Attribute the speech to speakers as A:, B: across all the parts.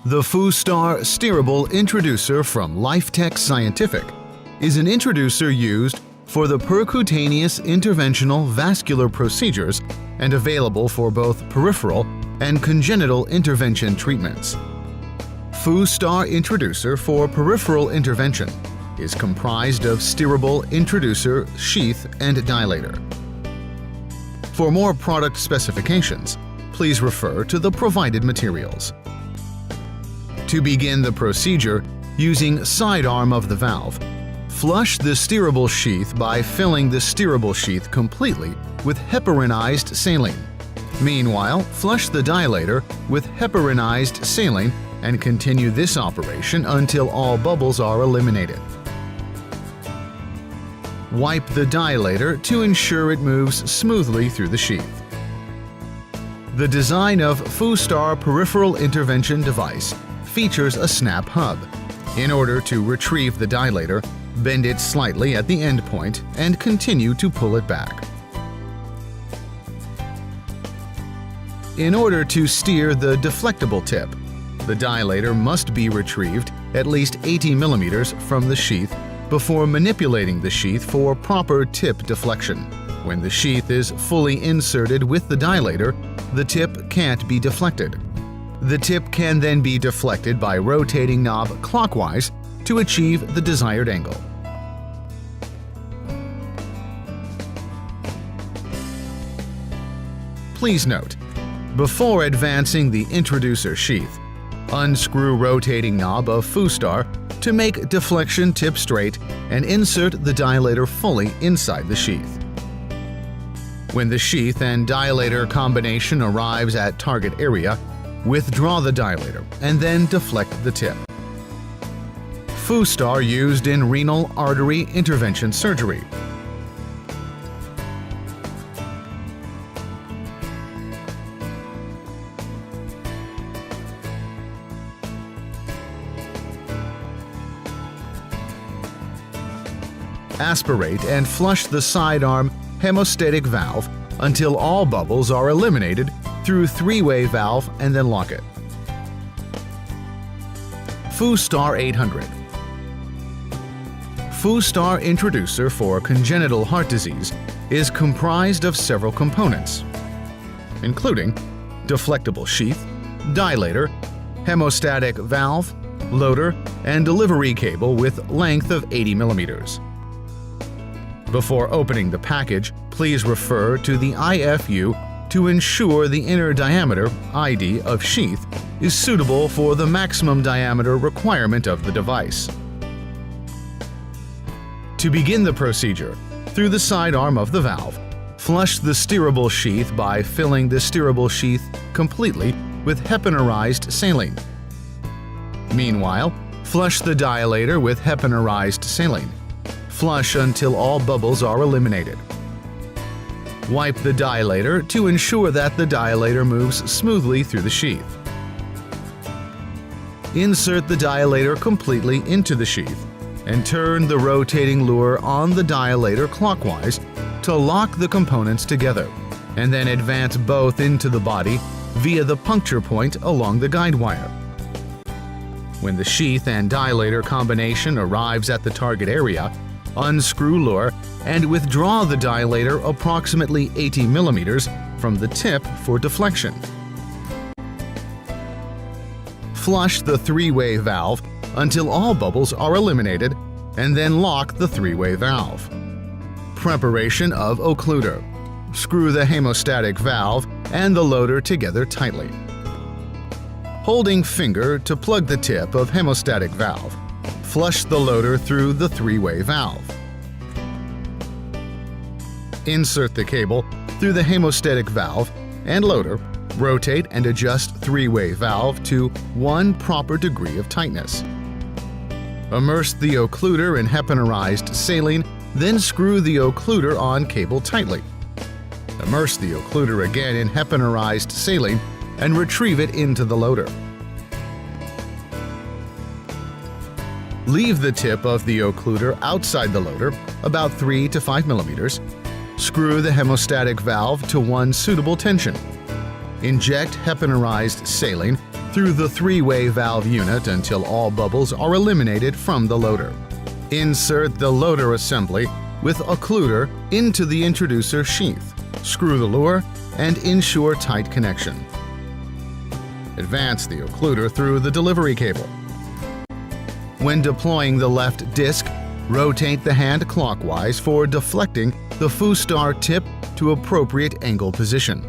A: The Fustar Steerable Introducer from Lifetech Scientific is an introducer used for the percutaneous interventional vascular procedures and available for both peripheral and congenital intervention treatments. Fustar Introducer for peripheral intervention is comprised of steerable introducer, sheath, and dilator. For more product specifications, please refer to the provided materials. To begin the procedure, using sidearm of the valve, flush the steerable sheath by filling the steerable sheath completely with heparinized saline. Meanwhile, flush the dilator with heparinized saline and continue this operation until all bubbles are eliminated. Wipe the dilator to ensure it moves smoothly through the sheath. The design of Fustar Peripheral Intervention device features a snap hub. In order to retrieve the dilator, bend it slightly at the end point and continue to pull it back. In order to steer the deflectable tip, the dilator must be retrieved at least 80 mm from the sheath before manipulating the sheath for proper tip deflection. When the sheath is fully inserted with the dilator, the tip can't be deflected. The tip can then be deflected by rotating knob clockwise to achieve the desired angle. Please note, before advancing the introducer sheath, unscrew rotating knob of Fustar to make deflection tip straight and insert the dilator fully inside the sheath. When the sheath and dilator combination arrives at target area, withdraw the dilator and then deflect the tip. Fustar used in renal artery intervention surgery. Aspirate and flush the sidearm hemostatic valve until all bubbles are eliminated through three-way valve and then lock it. Fustar 800. Fustar Introducer for congenital heart disease is comprised of several components, including deflectable sheath, dilator, hemostatic valve, loader, and delivery cable with length of 80 mm. Before opening the package, please refer to the IFU to ensure the inner diameter (ID) of sheath is suitable for the maximum diameter requirement of the device. To begin the procedure, through the sidearm of the valve, flush the steerable sheath by filling the steerable sheath completely with heparinized saline. Meanwhile, flush the dilator with heparinized saline. Flush until all bubbles are eliminated. Wipe the dilator to ensure that the dilator moves smoothly through the sheath. Insert the dilator completely into the sheath and turn the rotating lure on the dilator clockwise to lock the components together, and then advance both into the body via the puncture point along the guide wire. When the sheath and dilator combination arrives at the target area, unscrew lure and withdraw the dilator approximately 80 mm from the tip for deflection. Flush the three-way valve until all bubbles are eliminated and then lock the three-way valve. Preparation of occluder. Screw the hemostatic valve and the loader together tightly. Holding finger to plug the tip of hemostatic valve, flush the loader through the three-way valve. Insert the cable through the hemostatic valve and loader, rotate and adjust three-way valve to one proper degree of tightness. Immerse the occluder in heparinized saline, then screw the occluder on cable tightly. Immerse the occluder again in heparinized saline and retrieve it into the loader. Leave the tip of the occluder outside the loader, about 3 to 5 mm. Screw the hemostatic valve to one suitable tension. Inject heparinized saline through the three-way valve unit until all bubbles are eliminated from the loader. Insert the loader assembly with occluder into the introducer sheath. Screw the lure and ensure tight connection. Advance the occluder through the delivery cable. When deploying the left disc, rotate the hand clockwise for deflecting the Fustar tip to appropriate angle position.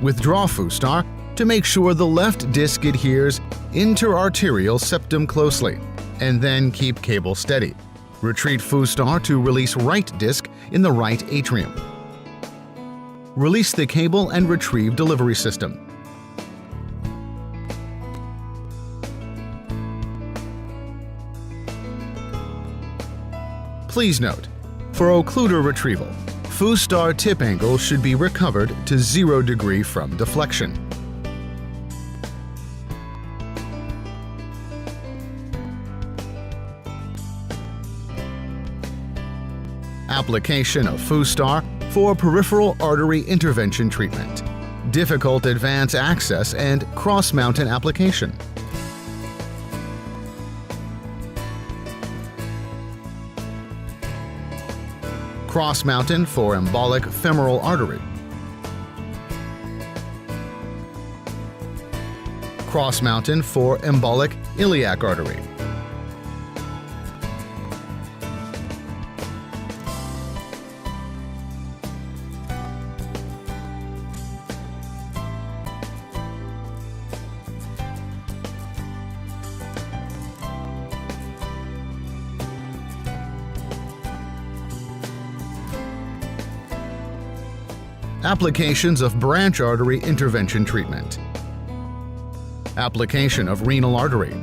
A: Withdraw Fustar to make sure the left disc adheres interarterial septum closely, and then keep cable steady. Retreat Fustar to release right disc in the right atrium. Release the cable and retrieve delivery system. Please note, for occluder retrieval, Fustar tip angle should be recovered to 0 degree from deflection. Application of Fustar for peripheral artery intervention treatment. Difficult advance access and cross-mountain application. Cross-mountain for embolic femoral artery. Cross-mountain for embolic iliac artery. Applications of branch artery intervention treatment. Application of renal artery.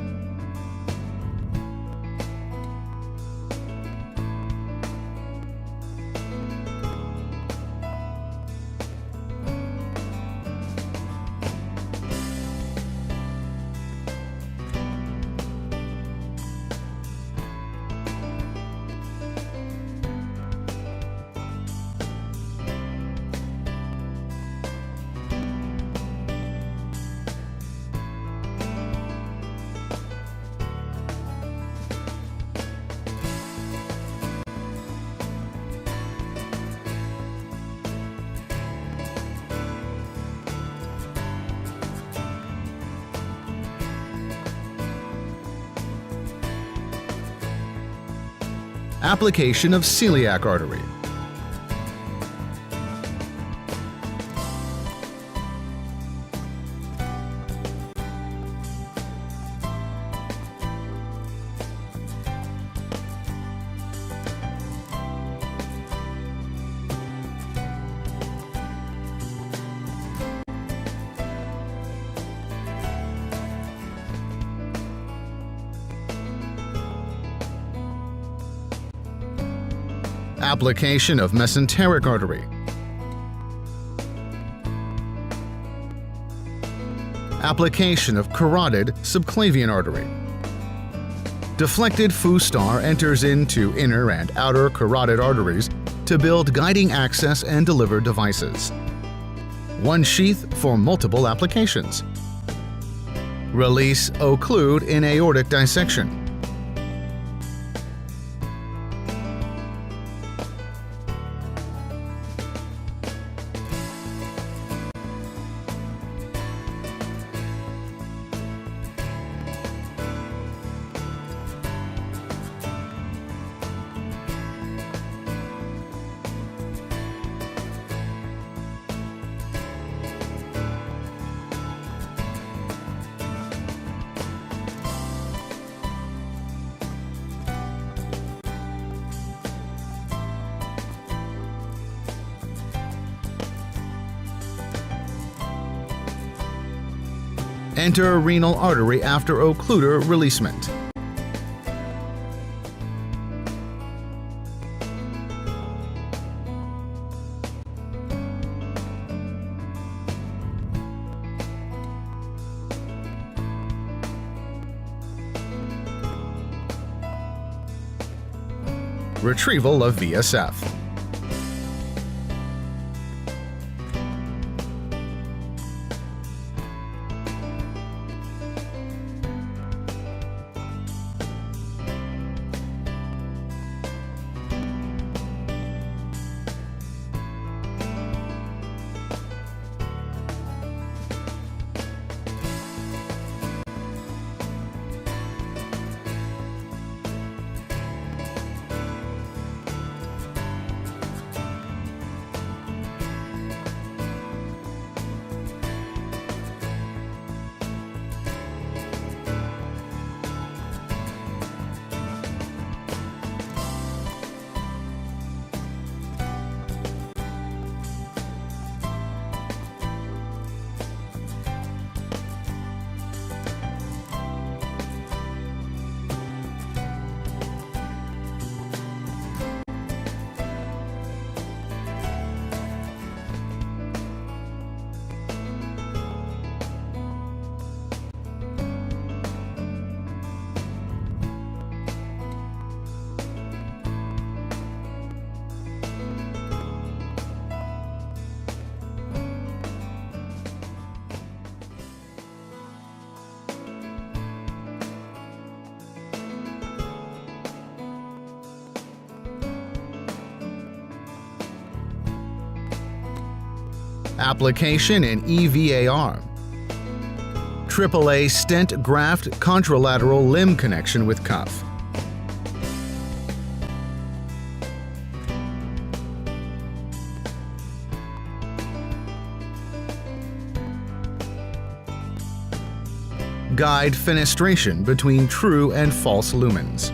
A: Application of celiac artery. Application of mesenteric artery. Application of carotid subclavian artery. Deflected Fustar enters into inner and outer carotid arteries to build guiding access and deliver devices. One sheath for multiple applications. Release occlude in aortic dissection. Enter renal artery after occluder releasement. Retrieval of VSF. Application in EVAR. AAA stent graft contralateral limb connection with cuff. Guide fenestration between true and false lumens.